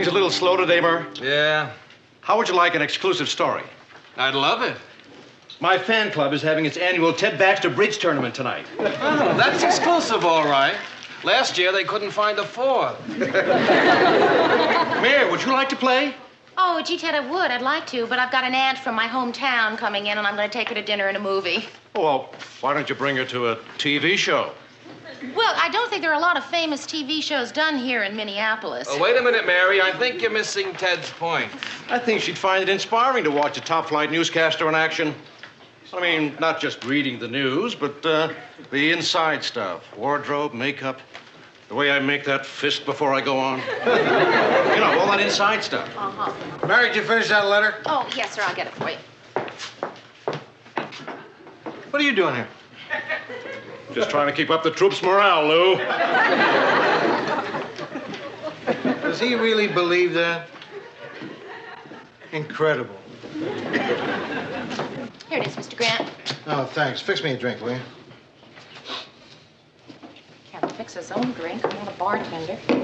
Things a little slow today, Murr? Yeah. How would you like an exclusive story? I'd love it. My fan club is having its annual Ted Baxter bridge tournament tonight. Oh, that's exclusive, all right. Last year, they couldn't find a fourth. Mary, would you like to play? Oh, gee, Ted, I would. I'd like to, but I've got an aunt from my hometown coming in, and I'm going to take her to dinner and a movie. Well, why don't you bring her to a TV show? Well, I don't think there are a lot of famous TV shows done here in Minneapolis. Oh, wait a minute, Mary. I think you're missing Ted's point. I think she'd find it inspiring to watch a top-flight newscaster in action. I mean, not just reading the news, but the inside stuff. Wardrobe, makeup, the way I make that fist before I go on. You know, all that inside stuff. Uh-huh. Mary, did you finish that letter? Oh, yes, sir. I'll get it for you. What are you doing here? Just trying to keep up the troops' morale, Lou. Does he really believe that? Incredible. Here it is, Mr. Grant. Oh, thanks. Fix me a drink, will you? Can't fix his own drink. I'm not a bartender. A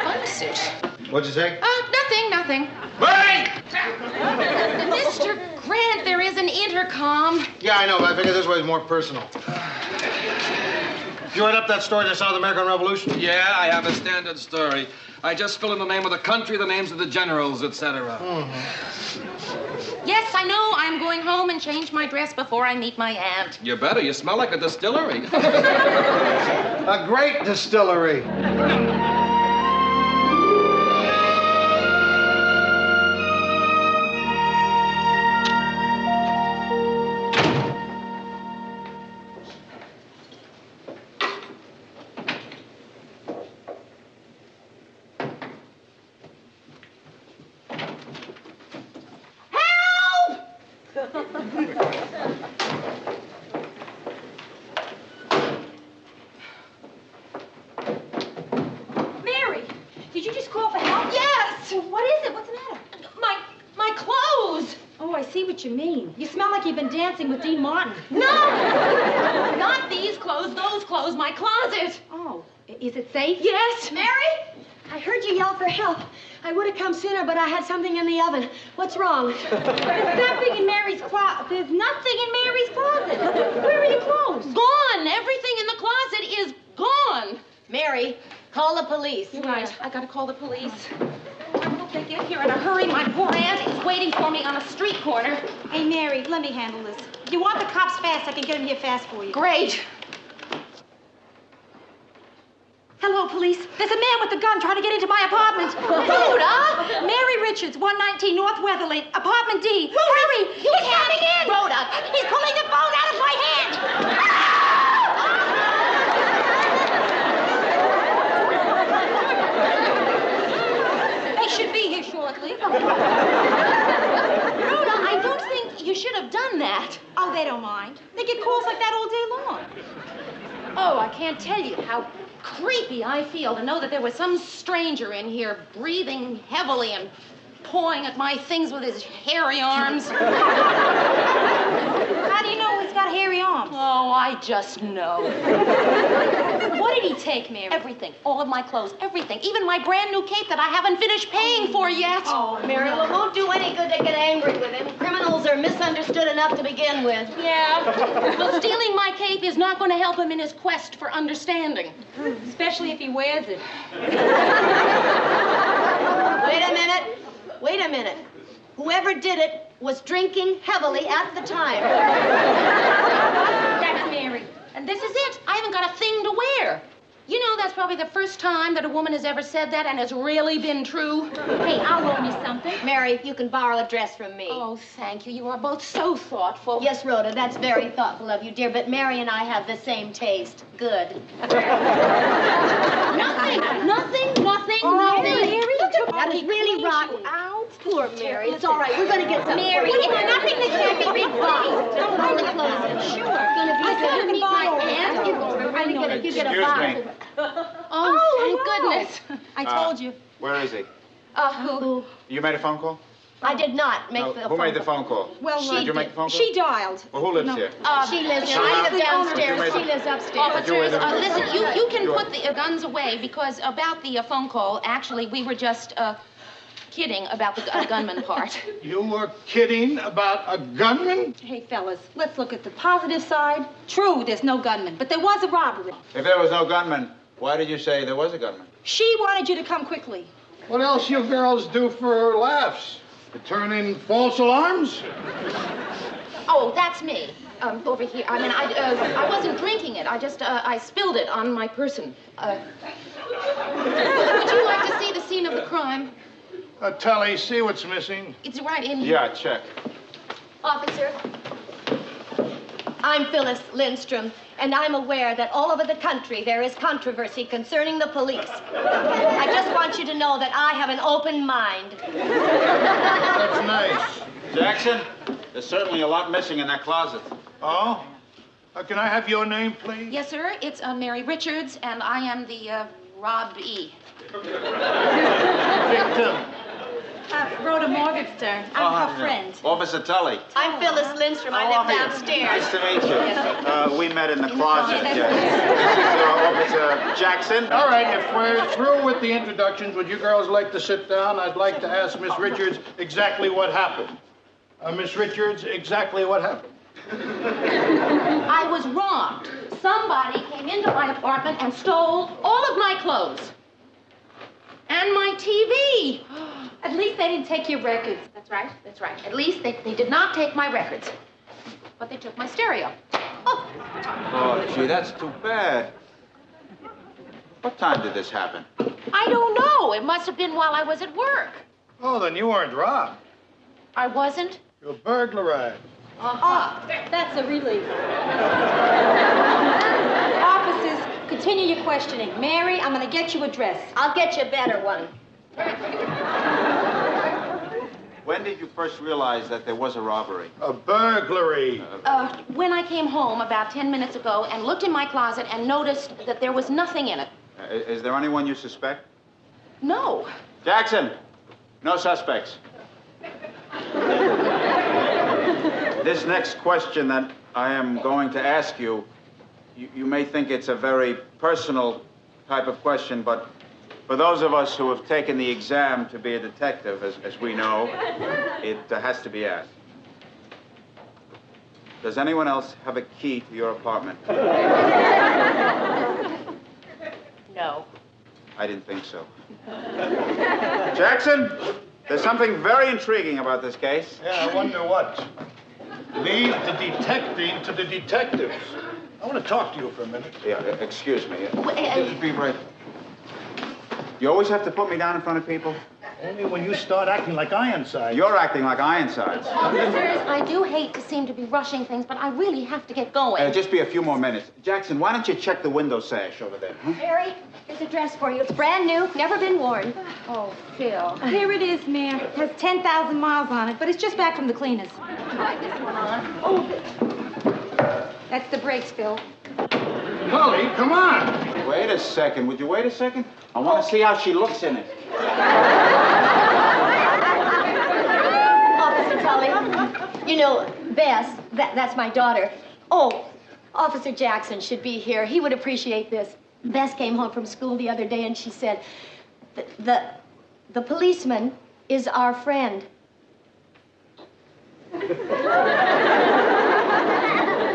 bunk suit. What'd you say? Nothing. Mary! Mr. Grant, there is an intercom. Yeah, I know, but I figured this way is more personal. You write up that story that's out of the American Revolution? Yeah, I have a standard story. I just fill in the name of the country, the names of the generals, etc. Yes, I know. I'm going home and change my dress before I meet my aunt. You better. You smell like a distillery. A great distillery. Mary, did you just call for help? Yes! Well, what is it? What's the matter? My clothes! Oh, I see what you mean. You smell like you've been dancing with Dean Martin. No! Not these clothes, those clothes, my closet. Oh, is it safe? Yes. Mary? I heard you yell for help. I would have come sooner, but I had something in the oven. What's wrong? There's nothing in Mary's closet. There's nothing in Mary's closet. Where are your clothes? Gone. Everything in the closet is gone. Mary, call the police. You're right. I gotta call the police. I hope they get here in a hurry. My poor aunt is waiting for me on a street corner. Hey, Mary, let me handle this. If you want the cops fast, I can get them here fast for you. Great. Hello, police. There's a man with a gun trying to get into my apartment. Rhoda! Mary Richards, 119 North Weatherly, apartment D. Hurry! He's coming in! Rhoda! He's pulling the phone out of my hand! They should be here shortly. Rhoda, I don't think you should have done that. Oh, they don't mind. They get calls like that all day long. Oh, I can't tell you how creepy I feel to know that there was some stranger in here breathing heavily and pawing at my things with his hairy arms. How do you know he's got hairy arms? Oh, I just know. What did he take, Mary? Everything. All of my clothes. Everything. Even my brand new cape that I haven't finished paying for yet. Oh, Mary, well, it won't do any good to get angry with him. Criminals are misunderstood enough to begin with. Yeah. Well, stealing my cape is not going to help him in his quest for understanding. Especially if he wears it. Wait a minute. Whoever did it was drinking heavily at the time. That's Mary. And this is it. I haven't got a thing to wear. You know, that's probably the first time that a woman has ever said that, and it's really been true. Hey, I'll loan you something. Mary, you can borrow a dress from me. Oh, thank you. You are both so thoughtful. Yes, Rhoda, that's very thoughtful of you, dear, but Mary and I have the same taste. Good. Nothing. Oh, Mary, That is really rotten. Ow, poor Mary. It's all right. We're going to get some. Mary, it's it's nothing that can't be resolved. Don't hold the clothes in. Sure. I said meet my aunt. You get a box. Oh, thank goodness. I told you. Where is he? Who? You made a phone call? I did not make the Who phone made the phone call? Well, Did you make the phone call? she dialed. Well, who lives here? She lives I live downstairs. She lives upstairs. Officers, listen, you can put the guns away because about the phone call, actually, we were just kidding about the gunman part. You were kidding about a gunman? Hey, fellas, let's look at the positive side. True, there's no gunman, but there was a robbery. If there was no gunman, why did you say there was a gunman? She wanted you to come quickly. What else you girls do for laughs? You turn in false alarms? Oh, that's me. Over here. I mean, I wasn't drinking it. I spilled it on my person. Would you like to see the scene of the crime? Tully, see what's missing. It's right in here. Yeah, check. Officer, I'm Phyllis Lindstrom, and I'm aware that all over the country there is controversy concerning the police. I just want you to know that I have an open mind. That's nice. Jackson, there's certainly a lot missing in that closet. Oh? Can I have your name, please? Yes, sir. It's Mary Richards, and I am the Rob E. Victim. Rhoda Morgenstern. I'm her friend. Officer Tully. I'm Phyllis Lindstrom. I live downstairs. Nice to meet you. We met in the closet. This is Officer Jackson. All right, if we're through with the introductions, would you girls like to sit down? I'd like to ask Miss Richards exactly what happened. Miss Richards, exactly what happened? I was robbed. Somebody came into my apartment and stole all of my clothes. And my TV. At least they didn't take your records. That's right, that's right. At least they did not take my records. But they took my stereo. Oh. Oh, gee, that's too bad. What time did this happen? I don't know. It must have been while I was at work. Oh, then you weren't robbed. I wasn't? You were burglarized. That's a relief. Officers, continue your questioning. Mary, I'm going to get you a dress. I'll get you a better one. When did you first realize that there was a robbery? A burglary. When I came home about 10 minutes ago and looked in my closet and noticed that there was nothing in it. Is there anyone you suspect? No. Jackson, no suspects. This next question that I am going to ask you, you may think it's a very personal type of question, but for those of us who have taken the exam to be a detective, as we know, it has to be asked. Does anyone else have a key to your apartment? No. I didn't think so. Jackson, there's something very intriguing about this case. Yeah, I wonder what. Leave the detecting to the detectives. I want to talk to you for a minute. Yeah, excuse me. Just be right. You always have to put me down in front of people? Only when you start acting like Ironsides. You're acting like Ironsides. Officers, I do hate to seem to be rushing things, but I really have to get going. Just be a few more minutes. Jackson, why don't you check the window sash over there? Huh? Mary, here's a dress for you. It's brand new, never been worn. Oh, Phil. Here it is, ma'am. It has 10,000 miles on it, but it's just back from the cleaners. Try this one on. Oh, That's the brakes, Phil. Tully, come on. Wait a second. Would you wait a second? I want to see how she looks in it. Officer Tully, you know, Bess, that's my daughter. Oh, Officer Jackson should be here. He would appreciate this. Bess came home from school the other day and she said, the policeman is our friend.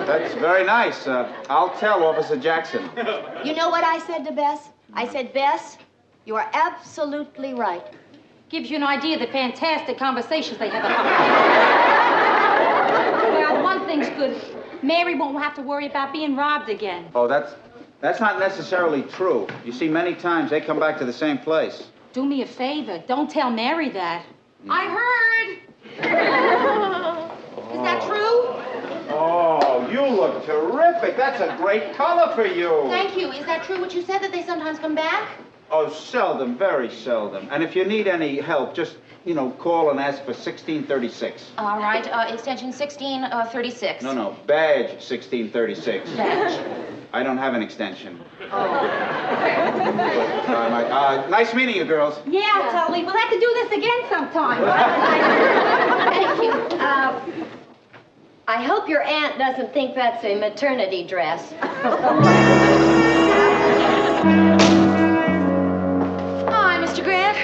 That's very nice. I'll tell Officer Jackson. You know what I said to Bess? I said, Bess, you are absolutely right. Gives you an idea of the fantastic conversations they have about. Well, one thing's good. Mary won't have to worry about being robbed again. Oh, that's not necessarily true. You see, many times they come back to the same place. Do me a favor. Don't tell Mary that. I heard. Is that true? Oh, you look terrific. That's a great color for you. Thank you. Is that true what you said, that they sometimes come back? Oh, seldom, very seldom. And if you need any help, just call and ask for 1636. All right, extension 1636. No, badge 1636. Badge. I don't have an extension. Nice meeting you, girls. Yeah, Tully. We'll have to do this again sometime. Thank you. I hope your aunt doesn't think that's a maternity dress. Hi, Mr. Grant.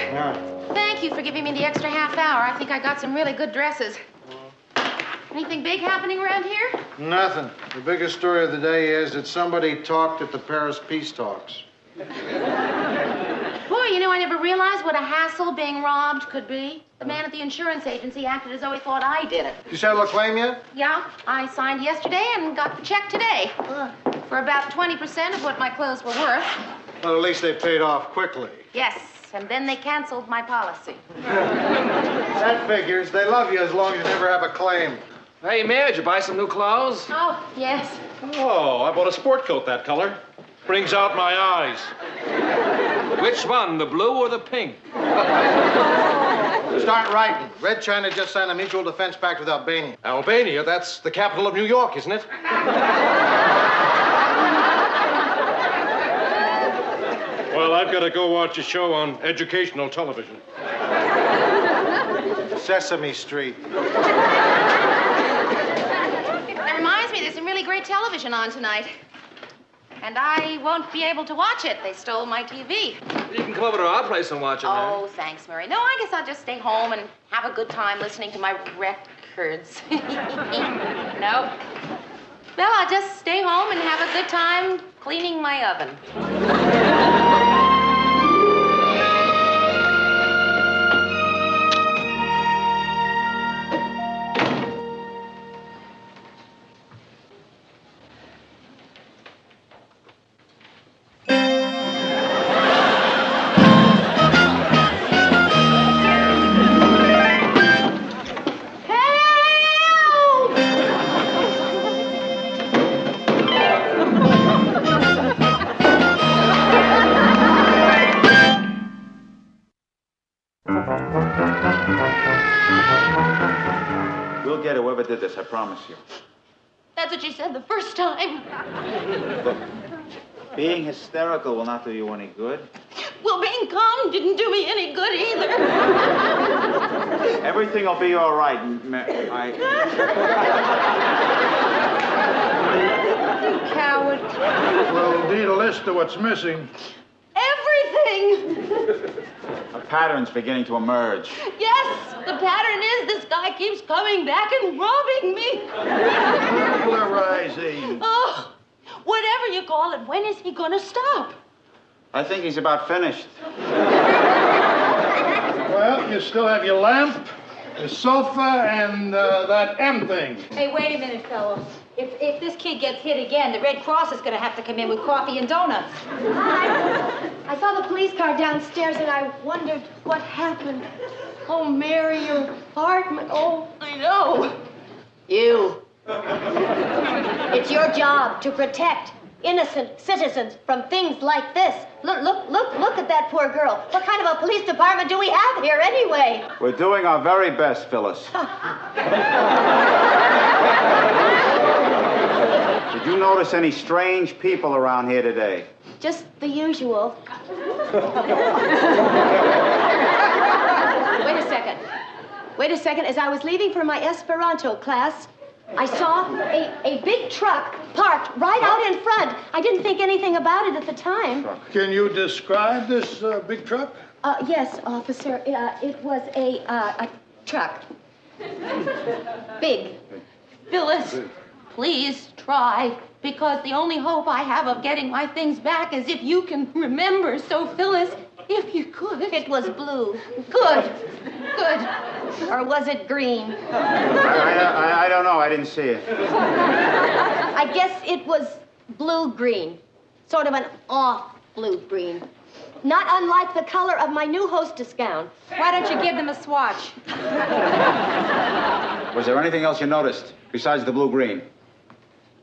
Thank you for giving me the extra half hour. I think I got some really good dresses. Anything big happening around here? Nothing. The biggest story of the day is that somebody talked at the Paris peace talks. Boy, I never realized what a hassle being robbed could be. The man at the insurance agency acted as though he thought I did it. You settle a claim yet? Yeah, I signed yesterday and got the check today. For about 20% of what my clothes were worth. Well, at least they paid off quickly. Yes, and then they canceled my policy. That figures. They love you as long as you never have a claim. Hey, Mayor, did you buy some new clothes? Oh, yes. Oh, I bought a sport coat that color. Brings out my eyes. Which one, the blue or the pink? Start writing. Red China just signed a mutual defense pact with Albania. Albania? That's the capital of New York, isn't it? Well, I've got to go watch a show on educational television. Sesame Street. That reminds me, there's some really great television on tonight. And I won't be able to watch it. They stole my TV. You can come over to our place and watch it, man. Oh, thanks, Murray. No, I guess I'll just stay home and have a good time listening to my records. No. Well, I'll just stay home and have a good time cleaning my oven. We'll get whoever did this, I promise you. That's what you said the first time. Look, being hysterical will not do you any good. Well, being calm didn't do me any good either. Everything will be all right. You coward. Well, need a list of what's missing. Everything. A pattern's beginning to emerge. Yes, the pattern is this guy keeps coming back and robbing me. Polarizing. Oh, whatever you call it, when is he going to stop? I think he's about finished. Well, you still have your lamp, your sofa, and that M thing. Hey, wait a minute, fellows. If this kid gets hit again, the Red Cross is going to have to come in with coffee and donuts. I saw the police car downstairs and I wondered what happened. Oh, Mary, your apartment. Oh, I know. you. It's your job to protect innocent citizens from things like this. Look at that poor girl. What kind of a police department do we have here anyway? We're doing our very best, Phyllis. Did you notice any strange people around here today? Just the usual. Wait a second. As I was leaving for my Esperanto class, I saw a big truck parked right out in front. I didn't think anything about it at the time. Can you describe this big truck? Yes, officer. It was a truck. Big. Phyllis, please try, because the only hope I have of getting my things back is if you can remember. So, Phyllis, if you could. It was blue. Good. Or was it green? I don't know. I didn't see it. I guess it was blue-green. Sort of an off blue-green. Not unlike the color of my new hostess gown. Why don't you give them a swatch? Was there anything else you noticed besides the blue-green?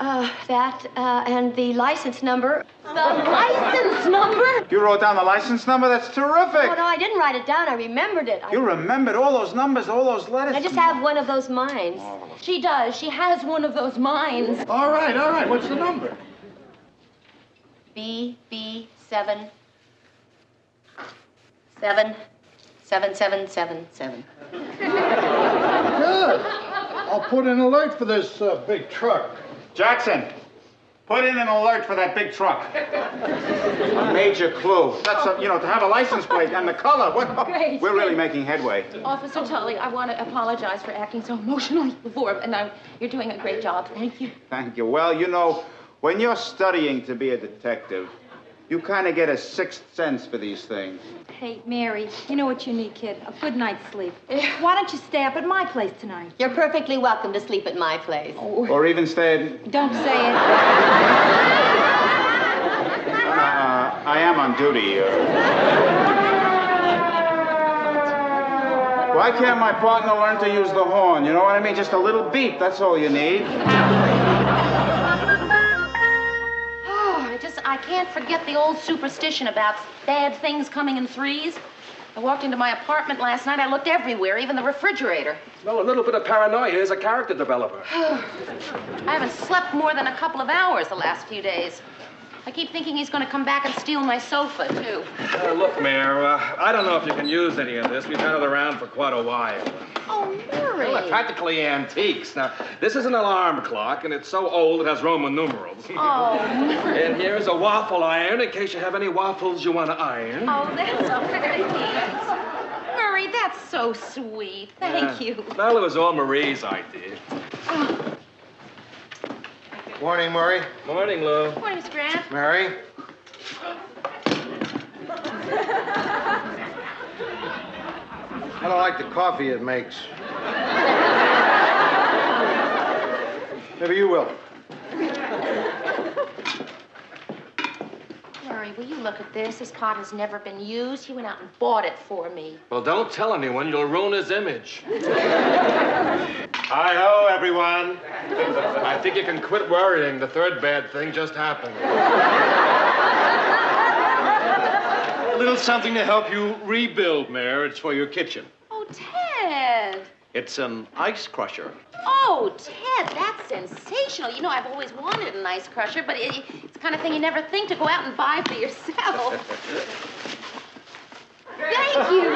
And the license number. The license number? You wrote down the license number? That's terrific. Oh, no, I didn't write it down. I remembered it. You remembered all those numbers, all those letters? I just have one of those minds. She does. She has one of those minds. All right. What's the number? BB7 77777. Good. I'll put an alert for this big truck. Jackson, put in an alert for that big truck. A major clue. That's, to have a license plate and the color. Great. We're really making headway. Officer Tully, I want to apologize for acting so emotionally before, and you're doing a great job. Thank you. Thank you. Well, when you're studying to be a detective, you kind of get a sixth sense for these things. Hey, Mary, you know what you need, kid? A good night's sleep. Why don't you stay up at my place tonight? You're perfectly welcome to sleep at my place. Oh. Or even stay at... Don't say it. I am on duty. Why can't my partner learn to use the horn? You know what I mean? Just a little beep, that's all you need. I can't forget the old superstition about bad things coming in threes. I walked into my apartment last night. I looked everywhere, even the refrigerator. Well, a little bit of paranoia is a character developer. I haven't slept more than a couple of hours the last few days. I keep thinking he's going to come back and steal my sofa, too. Look, Mayor, I don't know if you can use any of this. We've had it around for quite a while. Oh, Murray. Well, they're practically antiques. Now, this is an alarm clock, and it's so old it has Roman numerals. Oh, Murray. And here's a waffle iron in case you have any waffles you want to iron. Oh, that's so very nice. Murray, that's so sweet. Thank you. Well, it was all Marie's idea. Morning, Murray. Morning, Lou. Morning, Mr. Grant. Mary. I don't like the coffee it makes. Maybe you will. Murray, will you look at this? This pot has never been used. He went out and bought it for me. Well, don't tell anyone. You'll ruin his image. Hi-ho, everyone. I think you can quit worrying. The third bad thing just happened. A little something to help you rebuild, Mayor. It's for your kitchen. Oh, Ted. It's an ice crusher. Oh, Ted, that's sensational. You know, I've always wanted an ice crusher, but it's the kind of thing you never think to go out and buy for yourself. Thank you.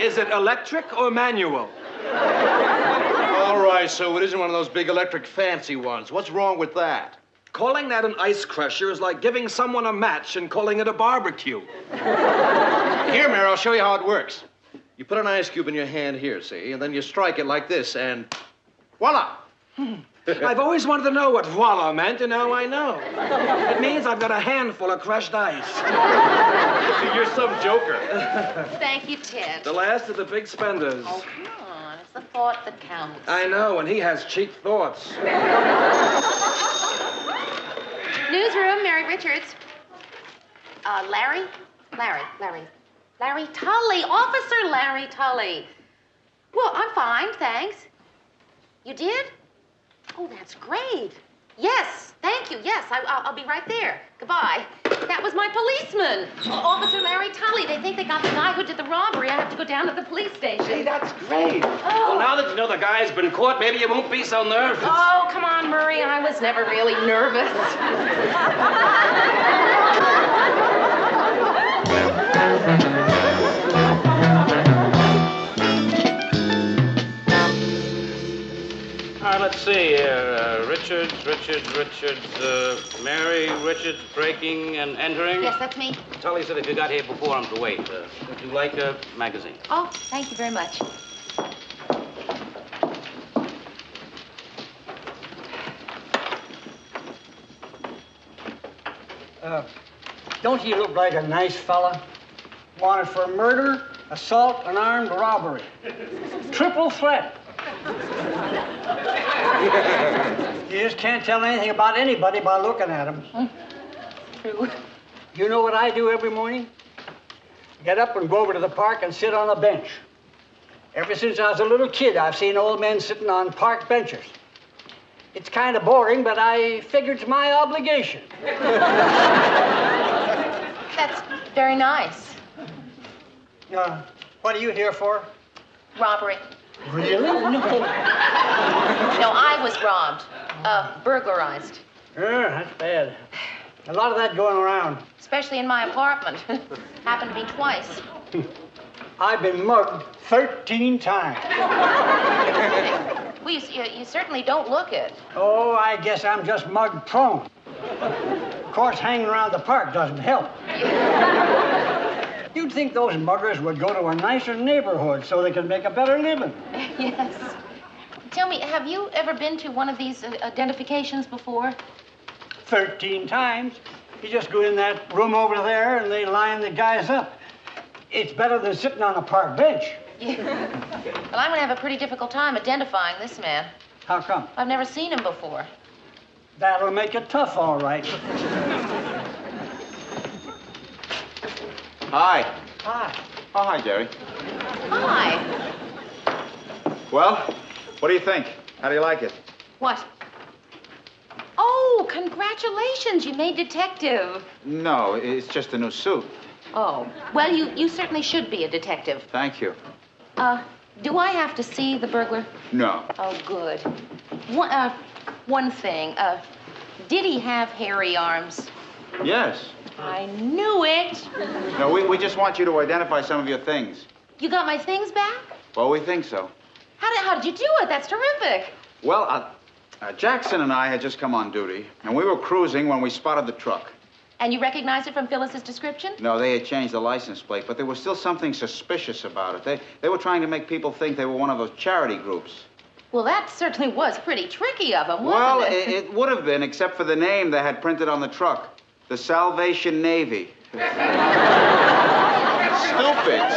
Is it electric or manual? All right, so it isn't one of those big electric fancy ones. What's wrong with that? Calling that an ice crusher is like giving someone a match and calling it a barbecue. Here, Mayor, I'll show you how it works. You put an ice cube in your hand here, see, and then you strike it like this, and voila! I've always wanted to know what voila meant, and now I know. It means I've got a handful of crushed ice. You're some joker. Thank you, Ted. The last of the big spenders. Oh, come on. It's the thought that counts. I know, and he has cheap thoughts. Newsroom, Mary Richards. Larry Tully. Officer Larry Tully. Well, I'm fine, thanks. You did? Oh, that's great. Yes, thank you. Yes, I'll be right there. Goodbye. That was my policeman. Officer Larry Tully. They think they got the guy who did the robbery. I have to go down to the police station. Hey, that's great. Oh. Well, now that you know the guy's been caught, maybe you won't be so nervous. Oh, come on, Murray. I was never really nervous. All right, let's see here. Richards, Mary Richards breaking and entering. Yes, that's me. Tully said if you got here before him to wait. Would you like a magazine? Oh, thank you very much. Don't he look like a nice fella? Wanted for murder, assault, and armed robbery. Triple threat. You just can't tell anything about anybody by looking at him. True. You know what I do every morning? Get up and go over to the park and sit on a bench. Ever since I was a little kid, I've seen old men sitting on park benches. It's kind of boring, but I figured it's my obligation. That's very nice. What are you here for? Robbery. Really? No, I was robbed. Burglarized. That's bad. A lot of that going around. Especially in my apartment. Happened to me twice. I've been mugged 13 times. Well, you certainly don't look it. Oh, I guess I'm just mug prone. Of course, hanging around the park doesn't help. You'd think those muggers would go to a nicer neighborhood so they could make a better living. Yes. Tell me, have you ever been to one of these identifications before? 13 times. You just go in that room over there and they line the guys up. It's better than sitting on a park bench. Yeah. Well, I'm going to have a pretty difficult time identifying this man. How come? I've never seen him before. That'll make it tough, all right. Hi. Hi. Oh, hi, Jerry. Hi. Well, what do you think? How do you like it? What? Oh, congratulations. You made detective. No, it's just a new suit. Oh. Well, you certainly should be a detective. Thank you. Do I have to see the burglar? No. Oh, good. One thing. Did he have hairy arms? Yes. I knew it. No, we just want you to identify some of your things. You got my things back? Well, we think so. How did you do it? That's terrific. Well, Jackson and I had just come on duty, and we were cruising when we spotted the truck. And you recognized it from Phyllis's description? No, they had changed the license plate, but there was still something suspicious about it. They were trying to make people think they were one of those charity groups. Well, that certainly was pretty tricky of them, wasn't Well, it? it would have been, except for the name they had printed on the truck. The Salvation Navy.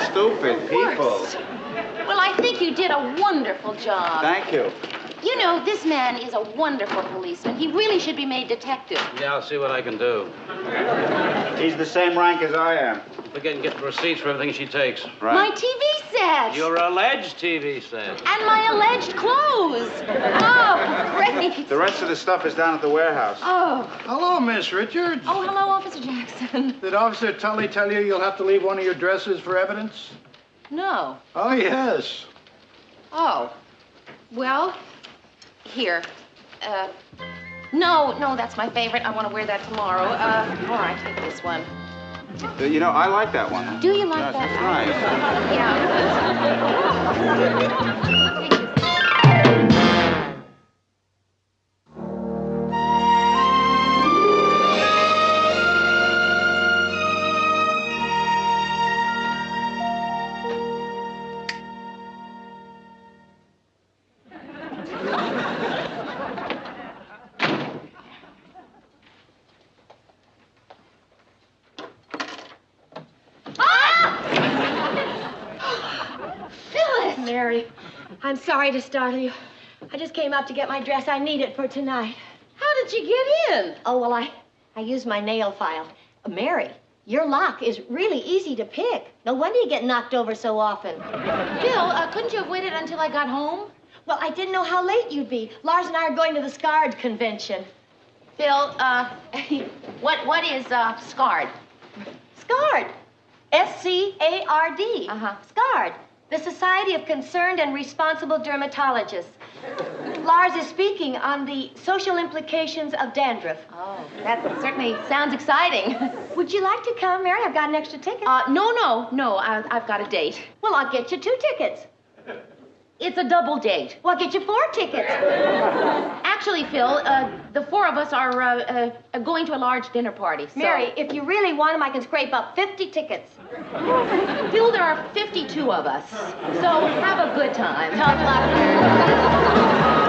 Stupid people. Well, I think you did a wonderful job. Thank you. You know, this man is a wonderful policeman. He really should be made detective. Yeah, I'll see what I can do. He's the same rank as I am. Forget and get receipts for everything she takes. Right. My TV set. Your alleged TV set. And my alleged clothes. Oh, great. The rest of the stuff is down at the warehouse. Oh. Hello, Miss Richards. Oh, hello, Officer Jackson. Did Officer Tully tell you you'll have to leave one of your dresses for evidence? No. Oh, yes. Oh. Well, here. No, that's my favorite. I want to wear that tomorrow. All right, take this one. You know, I like that one. Do you like Yes, that? that's nice. Yeah. Mary, I'm sorry to startle you. I just came up to get my dress. I need it for tonight. How did you get in? Oh, well, I used my nail file. Mary, your lock is really easy to pick. No wonder you get knocked over so often. Bill, couldn't you have waited until I got home? Well, I didn't know how late you'd be. Lars and I are going to the SCARD convention. Bill, what is SCARD? SCARD. S-C-A-R-D. Uh-huh. SCARD. The Society of Concerned and Responsible Dermatologists. Lars is speaking on the social implications of dandruff. Oh, that certainly sounds exciting. Would you like to come, Mary? I've got an extra ticket. No. I've got a date. Well, I'll get you 2 tickets. It's a double date. Well, I'll get you 4 tickets. Actually, Phil, the 4 of us are going to a large dinner party. So... Mary, if you really want them, I can scrape up 50 tickets. Phil, there are 52 of us. So have a good time. Tough luck, Mary.